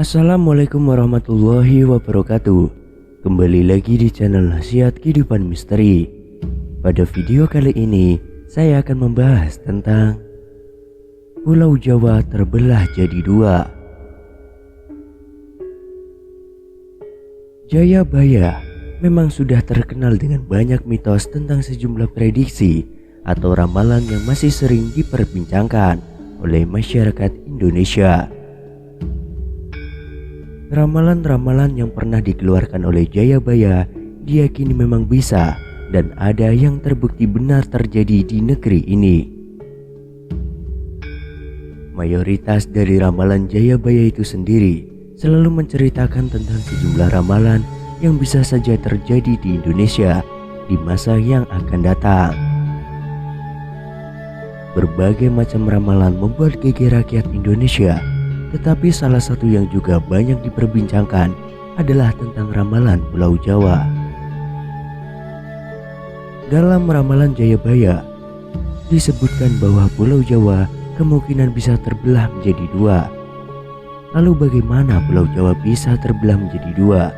Assalamualaikum warahmatullahi wabarakatuh. Kembali lagi di channel Nasihat Kehidupan Misteri. Pada video kali ini saya akan membahas tentang Pulau Jawa terbelah jadi dua. Jayabaya memang sudah terkenal dengan banyak mitos tentang sejumlah prediksi atau ramalan yang masih sering diperbincangkan oleh masyarakat Indonesia. Ramalan-ramalan yang pernah dikeluarkan oleh Jayabaya diyakini memang bisa dan ada yang terbukti benar terjadi di negeri ini. Mayoritas dari ramalan Jayabaya itu sendiri selalu menceritakan tentang sejumlah ramalan yang bisa saja terjadi di Indonesia di masa yang akan datang. Berbagai macam ramalan membuat geger rakyat Indonesia. Tetapi salah satu yang juga banyak diperbincangkan adalah tentang ramalan Pulau Jawa. Dalam ramalan Jayabaya disebutkan bahwa Pulau Jawa kemungkinan bisa terbelah menjadi dua. Lalu bagaimana Pulau Jawa bisa terbelah menjadi dua?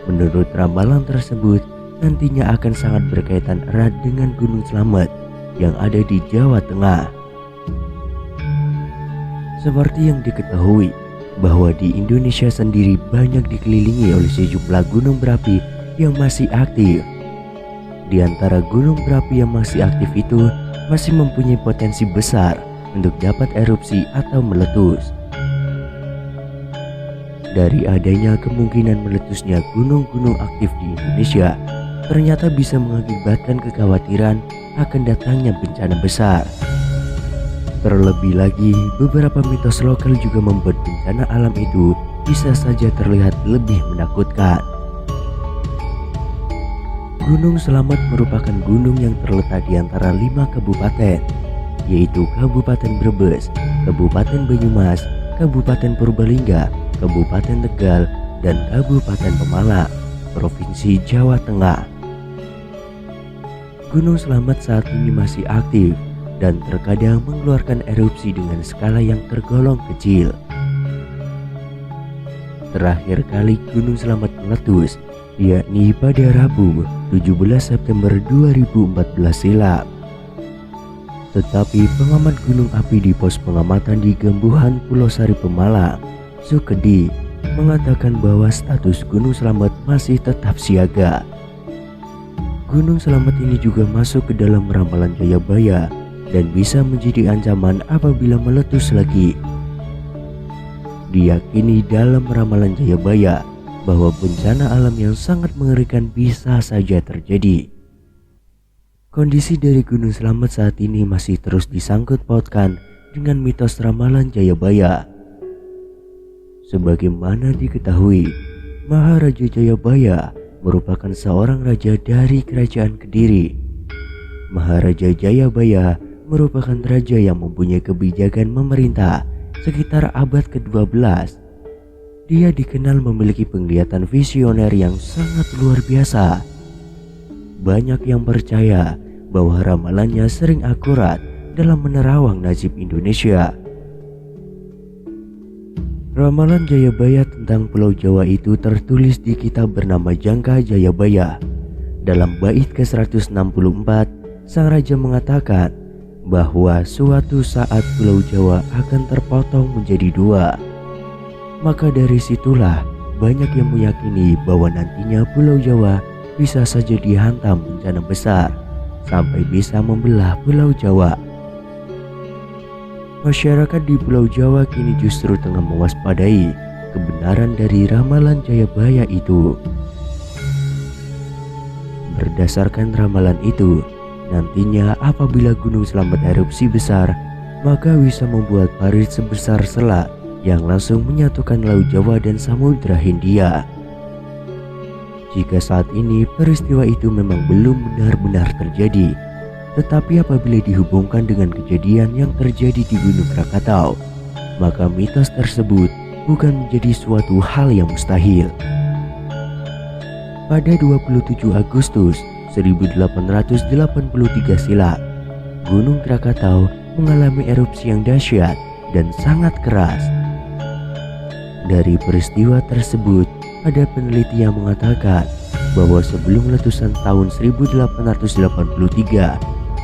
Menurut ramalan tersebut, nantinya akan sangat berkaitan erat dengan Gunung Slamet yang ada di Jawa Tengah. Seperti yang diketahui bahwa di Indonesia sendiri banyak dikelilingi oleh sejumlah gunung berapi yang masih aktif. Di antara gunung berapi yang masih aktif itu masih mempunyai potensi besar untuk dapat erupsi atau meletus. Dari adanya kemungkinan meletusnya gunung-gunung aktif di Indonesia, ternyata bisa mengakibatkan kekhawatiran akan datangnya bencana besar. Terlebih lagi, beberapa mitos lokal juga membuat bencana alam itu bisa saja terlihat lebih menakutkan. Gunung Slamet merupakan gunung yang terletak di antara 5 kabupaten, yaitu Kabupaten Brebes, Kabupaten Banyumas, Kabupaten Purbalingga, Kabupaten Tegal, dan Kabupaten Pemalang, Provinsi Jawa Tengah. Gunung Slamet saat ini masih aktif dan terkadang mengeluarkan erupsi dengan skala yang tergolong kecil. Terakhir kali Gunung Slamet meletus yakni pada Rabu 17 September 2014 silam. Tetapi pengamat gunung api di pos pengamatan di Gembuhan Pulau Sari Pemalang, Sukedi, mengatakan bahwa status Gunung Slamet masih tetap siaga. Gunung Slamet ini juga masuk ke dalam ramalan Jayabaya dan bisa menjadi ancaman apabila meletus lagi. Diyakini dalam ramalan Jayabaya bahwa bencana alam yang sangat mengerikan bisa saja terjadi. Kondisi dari Gunung Slamet saat ini masih terus disangkut pautkan dengan mitos ramalan Jayabaya. Sebagaimana diketahui, Maharaja Jayabaya merupakan seorang raja dari Kerajaan Kediri. Maharaja Jayabaya merupakan raja yang mempunyai kebijakan memerintah sekitar abad ke-12. Dia dikenal memiliki penglihatan visioner yang sangat luar biasa. Banyak yang percaya bahwa ramalannya sering akurat dalam menerawang nasib Indonesia. Ramalan Jayabaya tentang Pulau Jawa itu tertulis di kitab bernama Jangka Jayabaya. Dalam bait ke-164, sang raja mengatakan bahwa suatu saat Pulau Jawa akan terpotong menjadi dua. Maka dari situlah banyak yang meyakini bahwa nantinya Pulau Jawa bisa saja dihantam bencana besar sampai bisa membelah Pulau Jawa. Masyarakat di Pulau Jawa kini justru tengah mewaspadai kebenaran dari ramalan Jayabaya itu. Berdasarkan ramalan itu, nantinya apabila Gunung Slamet erupsi besar, maka bisa membuat parit sebesar Selat yang langsung menyatukan Laut Jawa dan Samudra Hindia. Jika saat ini peristiwa itu memang belum benar-benar terjadi, tetapi apabila dihubungkan dengan kejadian yang terjadi di Gunung Krakatau, maka mitos tersebut bukan menjadi suatu hal yang mustahil. Pada 27 Agustus 1883 silam, Gunung Krakatau mengalami erupsi yang dahsyat dan sangat keras. Dari peristiwa tersebut, ada peneliti yang mengatakan bahwa sebelum letusan tahun 1883,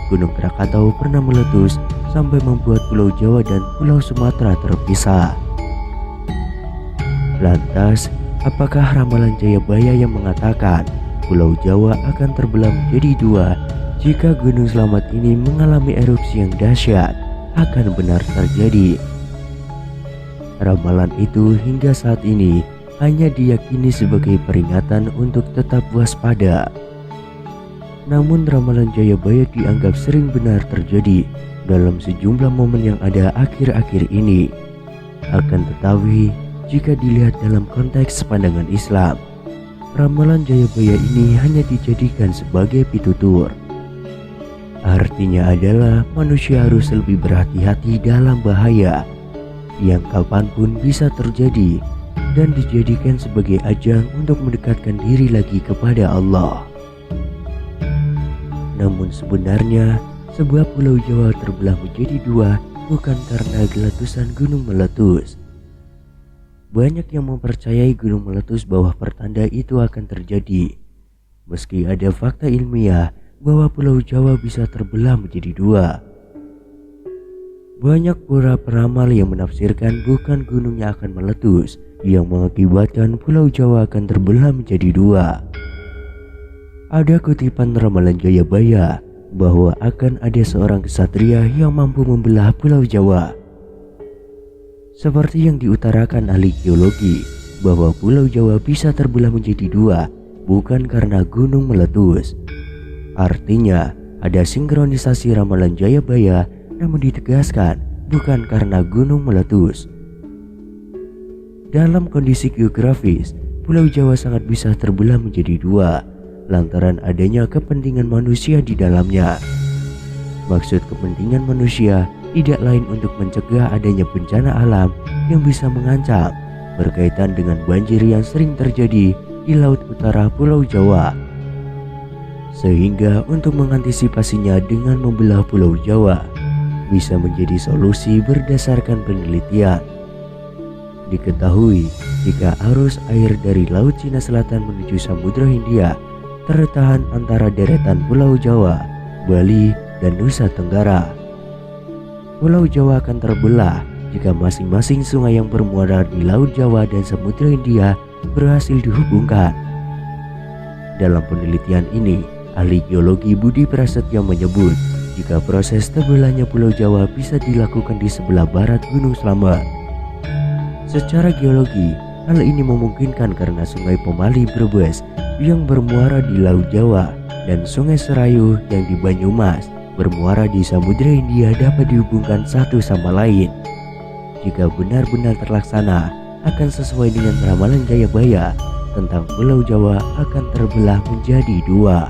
Gunung Krakatau pernah meletus sampai membuat Pulau Jawa dan Pulau Sumatera terpisah. Lantas, apakah ramalan Jayabaya yang mengatakan Pulau Jawa akan terbelah menjadi dua jika Gunung Slamet ini mengalami erupsi yang dahsyat akan benar terjadi? Ramalan itu hingga saat ini hanya diyakini sebagai peringatan untuk tetap waspada. Namun ramalan Jayabaya dianggap sering benar terjadi dalam sejumlah momen yang ada akhir-akhir ini. Akan tetapi, jika dilihat dalam konteks pandangan Islam, ramalan Jayabaya ini hanya dijadikan sebagai pitutur. Artinya adalah manusia harus lebih berhati-hati dalam bahaya yang kapanpun bisa terjadi dan dijadikan sebagai ajang untuk mendekatkan diri lagi kepada Allah. Namun sebenarnya sebuah Pulau Jawa terbelah menjadi dua bukan karena letusan gunung meletus. Banyak yang mempercayai gunung meletus bahwa pertanda itu akan terjadi, meski ada fakta ilmiah bahwa Pulau Jawa bisa terbelah menjadi dua. Banyak para peramal yang menafsirkan bukan gunungnya akan meletus yang mengakibatkan Pulau Jawa akan terbelah menjadi dua. Ada kutipan ramalan Jayabaya bahwa akan ada seorang kesatria yang mampu membelah Pulau Jawa. Seperti yang diutarakan ahli geologi bahwa Pulau Jawa bisa terbelah menjadi dua bukan karena gunung meletus. Artinya ada sinkronisasi ramalan Jayabaya, namun ditegaskan bukan karena gunung meletus. Dalam kondisi geografis, Pulau Jawa sangat bisa terbelah menjadi dua lantaran adanya kepentingan manusia di dalamnya. Maksud kepentingan manusia tidak lain untuk mencegah adanya bencana alam yang bisa mengancam, berkaitan dengan banjir yang sering terjadi di laut utara Pulau Jawa. Sehingga untuk mengantisipasinya dengan membelah Pulau Jawa bisa menjadi solusi berdasarkan penelitian. Diketahui jika arus air dari Laut Cina Selatan menuju Samudra Hindia tertahan antara deretan Pulau Jawa, Bali, dan Nusa Tenggara. Pulau Jawa akan terbelah jika masing-masing sungai yang bermuara di Laut Jawa dan Samudra Hindia berhasil dihubungkan. Dalam penelitian ini, ahli geologi Budi Prasetyo menyebut jika proses terbelahnya Pulau Jawa bisa dilakukan di sebelah barat Gunung Slamet. Secara geologi, hal ini memungkinkan karena Sungai Pemali Brebes yang bermuara di Laut Jawa dan Sungai Serayu yang di Banyumas bermuara di Samudra Hindia dapat dihubungkan satu sama lain. Jika benar-benar terlaksana, akan sesuai dengan ramalan Jayabaya tentang Pulau Jawa akan terbelah menjadi dua.